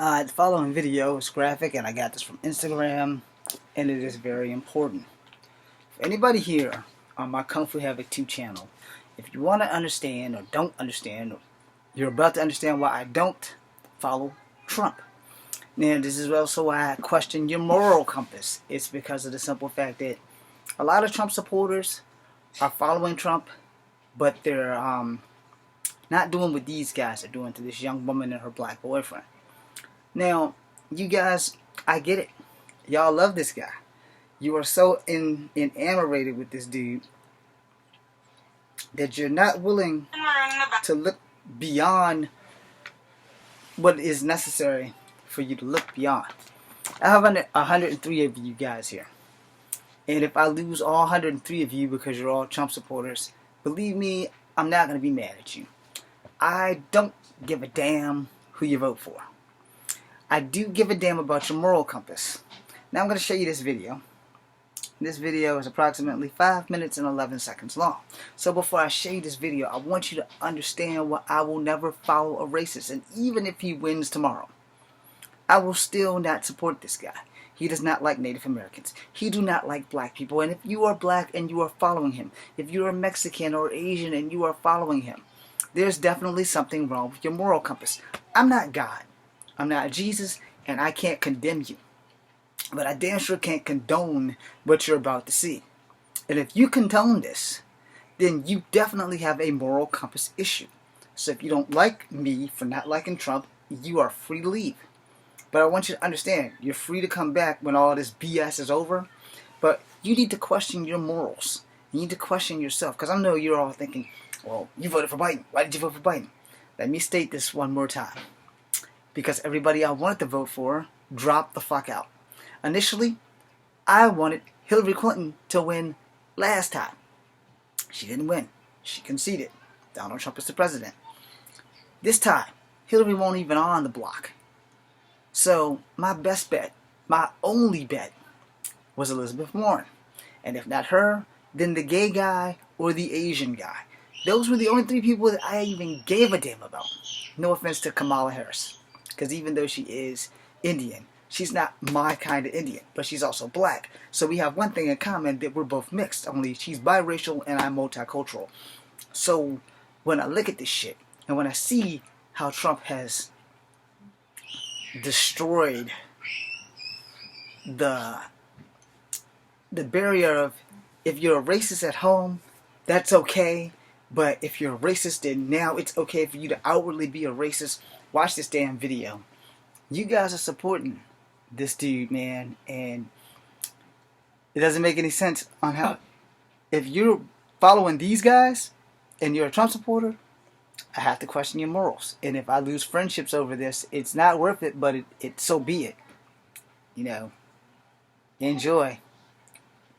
The following video is graphic, and I got this from Instagram, and it is very important. For anybody here on my Kung Fu Havoc 2 channel, if you want to understand or don't understand, or you're about to understand why I don't follow Trump. Now, this is also why I question your moral compass. It's because of the simple fact that a lot of Trump supporters are following Trump, but they're not doing what these guys are doing to this young woman and her black boyfriend. Now, you guys, I get it. Y'all love this guy. You are so enamored with this dude that you're not willing to look beyond what is necessary for you to look beyond. I have 103 of you guys here. And if I lose all 103 of you because you're all Trump supporters, believe me, I'm not going to be mad at you. I don't give a damn who you vote for. I do give a damn about your moral compass. Now I'm going to show you this video. This video is approximately 5 minutes and 11 seconds long. So before I show you this video, I want you to understand why I will never follow a racist. And even if he wins tomorrow, I will still not support this guy. He does not like Native Americans. He do not like black people. And if you are black and you are following him, if you are Mexican or Asian and you are following him, there's definitely something wrong with your moral compass. I'm not God. I'm not Jesus, and I can't condemn you. But I damn sure can't condone what you're about to see. And if you condone this, then you definitely have a moral compass issue. So if you don't like me for not liking Trump, you are free to leave. But I want you to understand, you're free to come back when all this BS is over. But you need to question your morals. You need to question yourself. Because I know you're all thinking, well, you voted for Biden. Why did you vote for Biden? Let me state this one more time. Because everybody I wanted to vote for dropped the fuck out. Initially, I wanted Hillary Clinton to win last time. She didn't win. She conceded. Donald Trump is the president. This time, Hillary won't even on the block. So, my best bet, my only bet, was Elizabeth Warren. And if not her, then the gay guy or the Asian guy. Those were the only three people that I even gave a damn about. No offense to Kamala Harris. Because even though she is Indian, she's not my kind of Indian, but she's also black. So we have one thing in common, that we're both mixed, only she's biracial and I'm multicultural. So when I look at this shit, and when I see how Trump has destroyed the barrier of, if you're a racist at home, that's okay, but if you're a racist, then now it's okay for you to outwardly be a racist. Watch this damn video. You guys are supporting this dude, man, and it doesn't make any sense on how, if you're following these guys and you're a Trump supporter, I have to question your morals. And if I lose friendships over this, it's not worth it, but it so be it. You know, enjoy.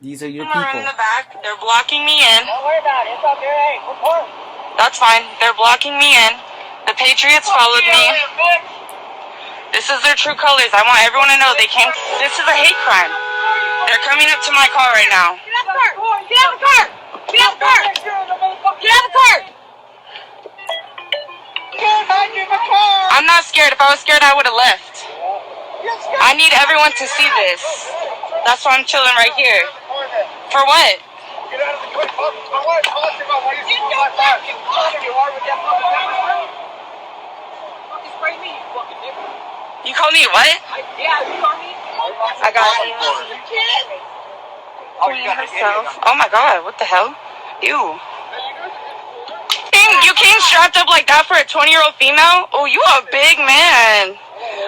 These are your people. In the back, they're blocking me in. Don't worry about it. It's up there. Hey, report. That's fine. They're blocking me in. The Patriots followed me. This is their true colors. I want everyone to know they came. This is a hate crime. They're coming up to my car right now. Get out the car! Get out the car! Get out the car! Get out the car! I'm not scared. If I was scared, I would have left. I need everyone to see this. That's why I'm chilling right here. For what? Get out of the car! My wife asked about why you so like that. You are with that fucking You called me what? Yeah, you called me. I got it. Queen herself. Oh my god, what the hell? Ew. You came strapped up like that for a 20-year-old female? Oh, you a big man.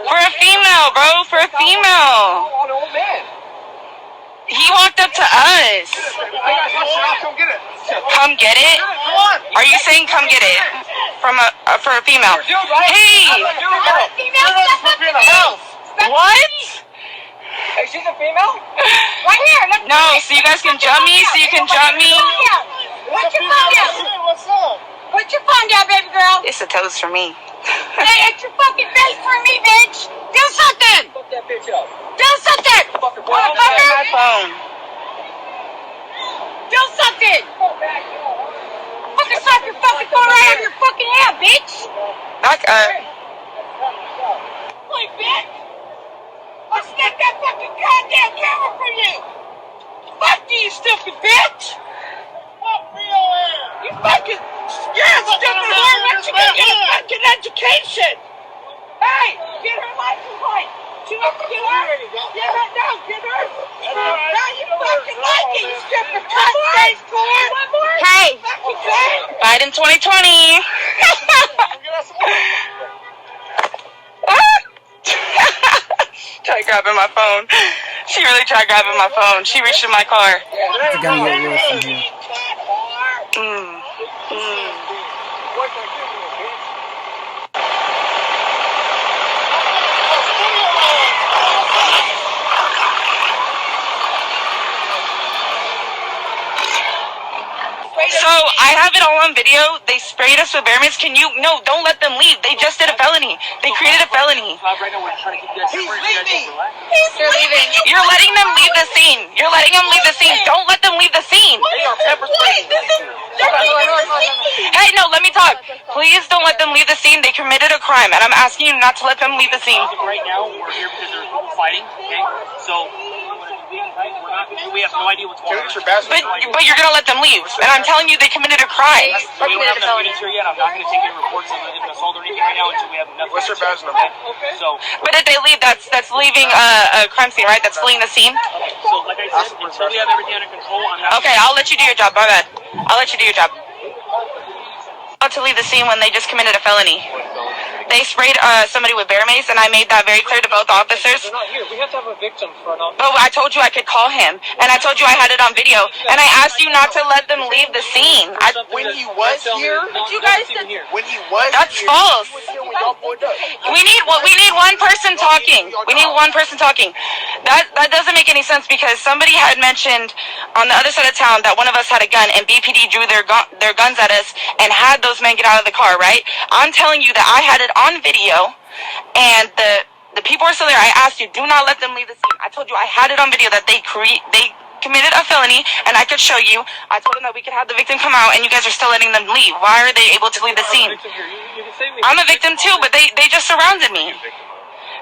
For a female, bro. For a female. He walked up to us. Come get it. Come get it? Are you saying come get it? For a female. Hey! What? Hey, she's a female? Right here. No, so you guys can jump me? So you can jump me? Put your phone down. What's up? Put your phone down, baby girl. It's a toast for me. Hey, it's your fucking face for me, bitch. Do something. Fuck that bitch up. Do something. Where's my phone? Do something. Fucking slap your fucking phone right out of your fucking hand, bitch. Back up. Like, bitch. plate. Get her license plate. Get her. Get her. No, get her. Now you fucking like it, you stripper cunt face cord. Hey, Biden 2020. Tried grabbing my phone. She really tried grabbing my phone. She reached in my car. It's gonna get worse from here. So I have it all on video. They sprayed us with bear mist. No, don't let them leave. They just did a felony. They created a felony. He's leaving. They're leaving. You're letting them leave the scene. You're letting them leave the scene. Don't let them leave the scene. Hey, no, let me talk. Please don't let them leave the scene. They committed a crime, and I'm asking you not to let them leave the scene. Right now, we're here because there's people fighting, okay? So, we have no idea what's going on. But you're going to let them leave, and I'm telling you they committed a crime. We don't have enough units here yet. I'm not going to take any reports of an assault or anything right now until we have enough. What's your badge number? So, But if they leave, that's leaving a crime scene, right? That's fleeing the scene. so like I said, until we have everything under control, I'm not. Okay, I'll let you do your job. My bad. I'll let you do your job. To leave the scene when they just committed a felony. They sprayed somebody with bear mace, and I made that very clear to both officers. They're not here. We have to have a victim for an officer. But I told you I could call him, and I told you I had it on video, and I asked you not to let them leave the scene. When he was here, You guys said when he was That's here, false. he was here when y'all pulled up. We need one person talking. We need one person talking. That doesn't make any sense because somebody had mentioned on the other side of town that one of us had a gun, and BPD drew their guns at us and had those men get out of the car. Right? I'm telling you that I had it on video, and the people are still there. I asked you, do not let them leave the scene. I told you I had it on video that they committed a felony, and I could show you. I told them that we could have the victim come out, and you guys are still letting them leave. Why are they able to leave the scene? I'm a victim too, but they just surrounded me.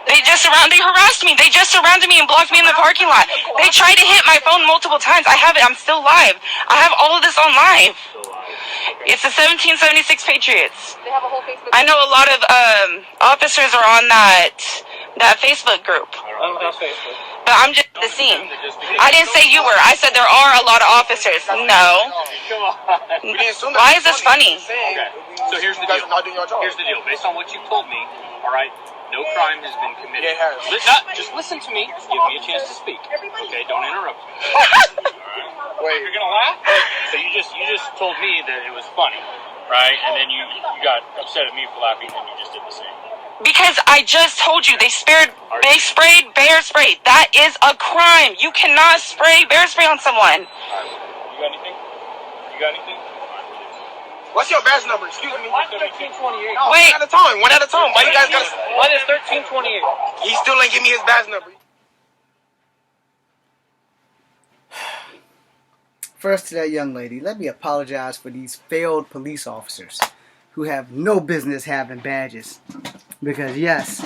They harassed me. They just surrounded me and blocked me in the parking lot. They tried to hit my phone multiple times. I have it. I'm still live. I have all of this on live. It's the 1776 Patriots. They have a whole Facebook. I know a lot of officers are on that Facebook group. But I'm just the scene. I didn't say you were. I said there are a lot of officers. No. Why is this funny? Okay. So here's the deal. Here's the deal. Based on what you told me, all right, no crime has been committed. Yeah, it has. Just listen to me. Give me a chance to speak. Okay, don't interrupt me. Wait, You're gonna laugh? So you just told me that it was funny, right? And then you got upset at me for laughing, and you just did the same. Because I just told you they sprayed bear spray. That is a crime. You cannot spray bear spray on someone. You got anything? You got anything? what's your badge number? Excuse me. Mine's 1328. No, Wait. one at a time. One at a time. Why you guys got? Mine is 1328. He still ain't give me his badge number. First, to that young lady, let me apologize for these failed police officers who have no business having badges. Because yes,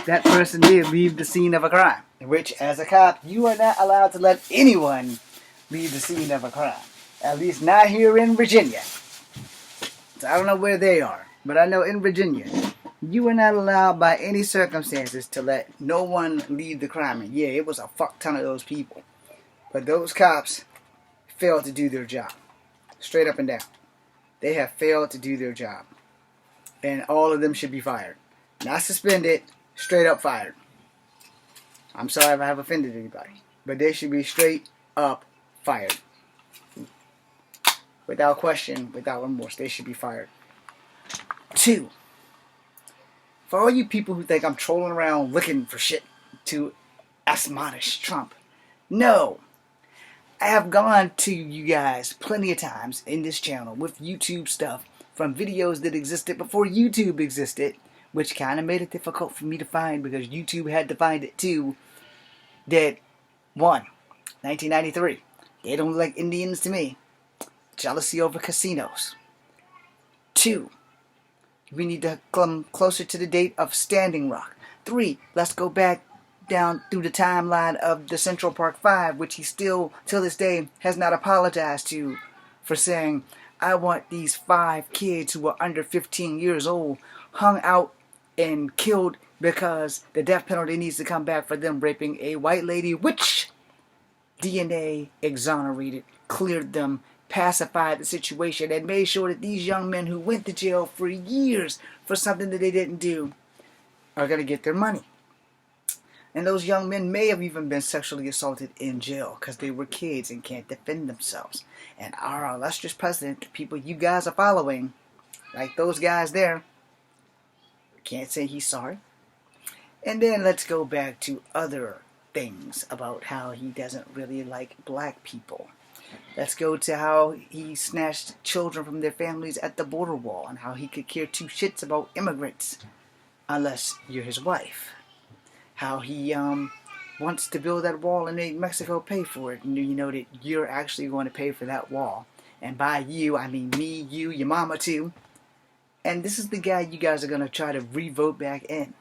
that person did leave the scene of a crime. Which, as a cop, you are not allowed to let anyone leave the scene of a crime. At least not here in Virginia. So I don't know where they are, but I know in Virginia, you are not allowed by any circumstances to let no one leave the crime. And yeah, it was a fuck ton of those people. But those cops failed to do their job. Straight up and down. They have failed to do their job. And all of them should be fired. Not suspended, straight up fired. I'm sorry if I have offended anybody. But they should be straight up fired. Without question, without remorse, they should be fired. 2. For all you people who think I'm trolling around looking for shit to admonish Trump. No. I have gone to you guys plenty of times in this channel with YouTube stuff from videos that existed before YouTube existed, which kind of made it difficult for me to find because YouTube had to find it too. That 1, 1993. They don't look like Indians to me. Jealousy over casinos. 2, we need to come closer to the date of Standing Rock. 3, let's go back down through the timeline of the Central Park 5, which he still, till this day, has not apologized to for saying, I want these 5 kids who are under 15 years old hung out and killed because the death penalty needs to come back for them raping a white lady, which DNA exonerated, cleared them, pacified the situation, and made sure that these young men who went to jail for years for something that they didn't do are going to get their money. And those young men may have even been sexually assaulted in jail because they were kids and can't defend themselves. And our illustrious president, the people you guys are following, like those guys there, can't say he's sorry. And then let's go back to other things about how he doesn't really like black people. Let's go to how he snatched children from their families at the border wall and how he could care two shits about immigrants unless you're his wife. How he wants to build that wall and make Mexico pay for it. And you know that you're actually going to pay for that wall. And by you, I mean me, you, your mama too. And this is the guy you guys are going to try to re-vote back in.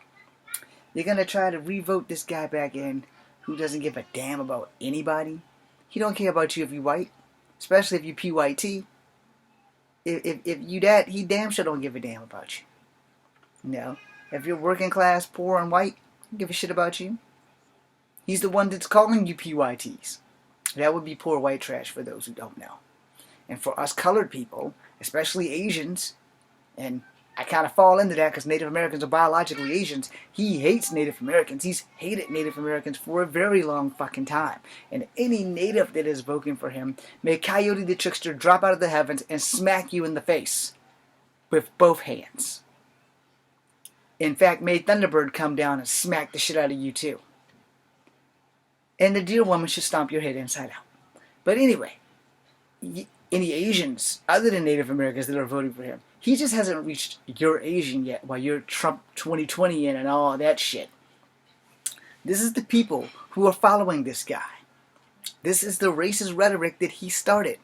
You're going to try to re-vote this guy back in who doesn't give a damn about anybody. He don't care about you if you white, especially if you PYT. If you that, he damn sure don't give a damn about you. You know, if you're working class, poor, and white, he don't give a shit about you. He's the one that's calling you PYTs. That would be poor white trash for those who don't know. And for us colored people, especially Asians, and I kind of fall into that because Native Americans are biologically Asians. He hates Native Americans. He's hated Native Americans for a very long fucking time. And any Native that is voting for him, may Coyote the Trickster drop out of the heavens and smack you in the face with both hands. In fact, may Thunderbird come down and smack the shit out of you too. And the dear woman should stomp your head inside out. But anyway, any Asians other than Native Americans that are voting for him, he just hasn't reached your Asian yet while you're Trump 2020 in and all that shit. This is the people who are following this guy. This is the racist rhetoric that he started.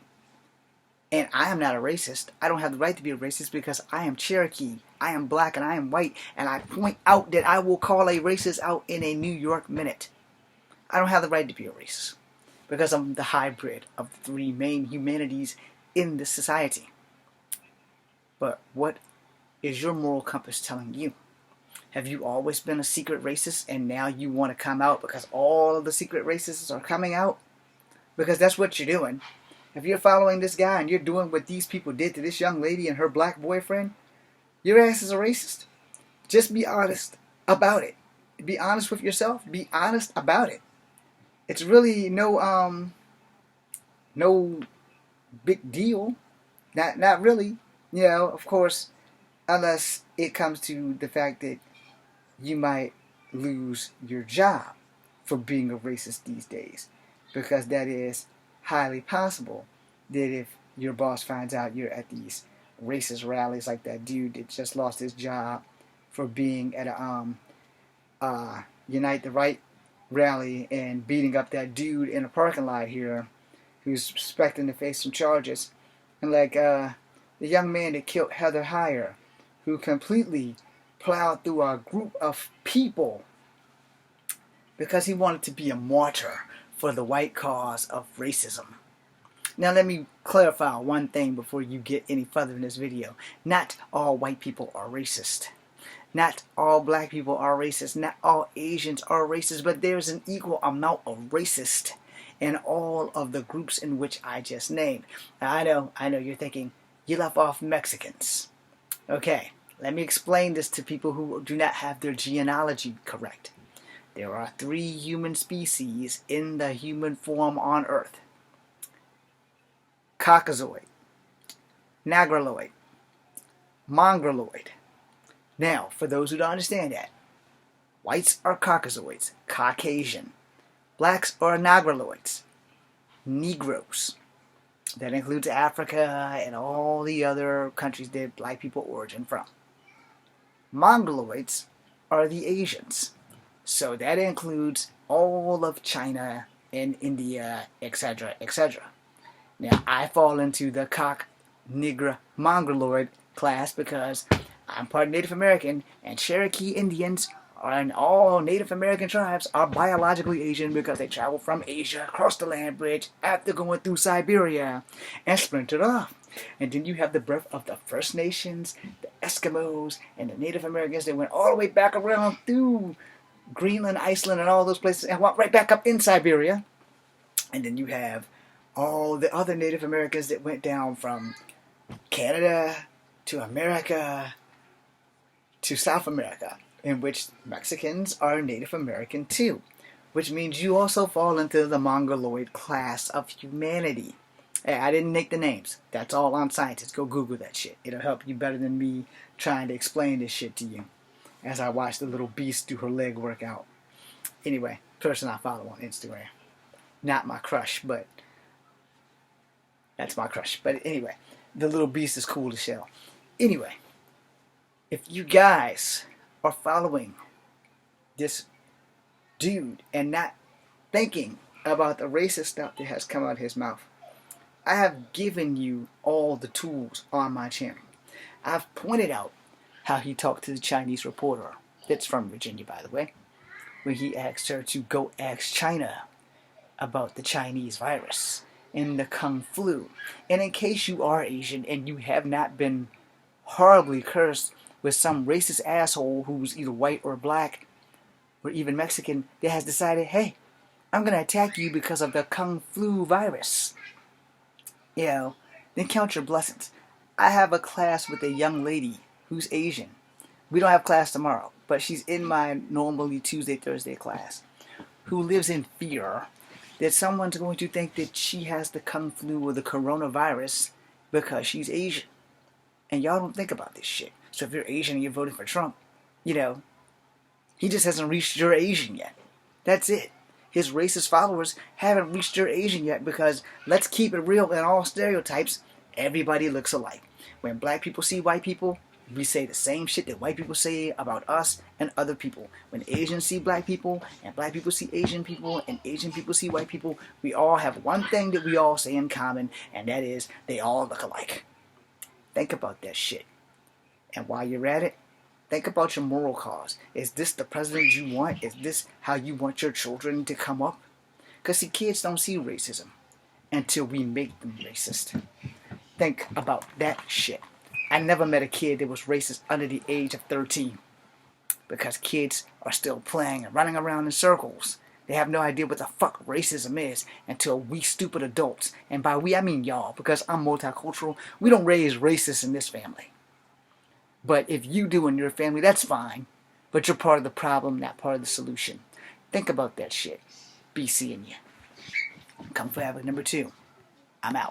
And I am not a racist. I don't have the right to be a racist because I am Cherokee. I am black and I am white. And I point out that I will call a racist out in a New York minute. I don't have the right to be a racist because I'm the hybrid of the three main humanities in this society. But what is your moral compass telling you? Have you always been a secret racist and now you want to come out because all of the secret racists are coming out? Because that's what you're doing. If you're following this guy and you're doing what these people did to this young lady and her black boyfriend, your ass is a racist. Just be honest about it. Be honest with yourself. Be honest about it. It's really no big deal. Not really. You know, of course, unless it comes to the fact that you might lose your job for being a racist these days. Because that is highly possible that if your boss finds out you're at these racist rallies like that dude that just lost his job for being at a Unite the Right rally and beating up that dude in a parking lot here who's expecting to face some charges. And like the young man that killed Heather Heyer, who completely plowed through a group of people because he wanted to be a martyr for the white cause of racism. Now let me clarify one thing before you get any further in this video. Not all white people are racist. Not all black people are racist. Not all Asians are racist. But there's an equal amount of racist in all of the groups in which I just named. Now, I know you're thinking, you left off Mexicans. Okay, let me explain this to people who do not have their genealogy correct. There are 3 human species in the human form on Earth. Caucasoid, Negroid, Mongoloid. Now, for those who don't understand that, whites are Caucasoids, Caucasian. Blacks are Negroids, Negroes. That includes Africa and all the other countries that black people origin from. Mongoloids are the Asians. So that includes all of China and India, etc., etc. Now, I fall into the Negra Mongoloid class because I'm part Native American, and Cherokee Indians and all Native American tribes are biologically Asian because they traveled from Asia across the land bridge after going through Siberia and splintered off. And then you have the birth of the First Nations, the Eskimos, and the Native Americans that went all the way back around through Greenland, Iceland, and all those places, and went right back up in Siberia. And then you have all the other Native Americans that went down from Canada to America to South America, in which Mexicans are Native American too, which means you also fall into the Mongoloid class of humanity. Hey, I didn't make the names. That's all on scientists. Go Google that shit. It'll help you better than me trying to explain this shit to you as I watch the little beast do her leg workout. Anyway, person I follow on Instagram. Not my crush, but that's my crush. But anyway, the little beast is cool as hell. Anyway, if you guys are following this dude and not thinking about the racist stuff that has come out of his mouth, I have given you all the tools on my channel. I've pointed out how he talked to the Chinese reporter, that's from Virginia by the way, when he asked her to go ask China about the Chinese virus and the Kung flu. And in case you are Asian and you have not been horribly cursed with some racist asshole who's either white or black or even Mexican that has decided, hey, I'm going to attack you because of the Kung flu virus, you know, then count your blessings. I have a class with a young lady who's Asian. We don't have class tomorrow, but she's in my normally Tuesday, Thursday class, who lives in fear that someone's going to think that she has the Kung flu or the coronavirus because she's Asian. And y'all don't think about this shit. So if you're Asian and you're voting for Trump, you know, he just hasn't reached your Asian yet. That's it. His racist followers haven't reached your Asian yet because, let's keep it real, in all stereotypes, everybody looks alike. When black people see white people, we say the same shit that white people say about us and other people. When Asians see black people, and black people see Asian people, and Asian people see white people, we all have one thing that we all say in common, and that is, they all look alike. Think about that shit. And while you're at it, think about your moral cause. Is this the president you want? Is this how you want your children to come up? Because see, kids don't see racism until we make them racist. Think about that shit. I never met a kid that was racist under the age of 13. Because kids are still playing and running around in circles. They have no idea what the fuck racism is until we stupid adults, and by we I mean y'all, because I'm multicultural, we don't raise racists in this family. But if you do in your family, that's fine. But you're part of the problem, not part of the solution. Think about that shit. Be seeing you. Come Forever #2. I'm out.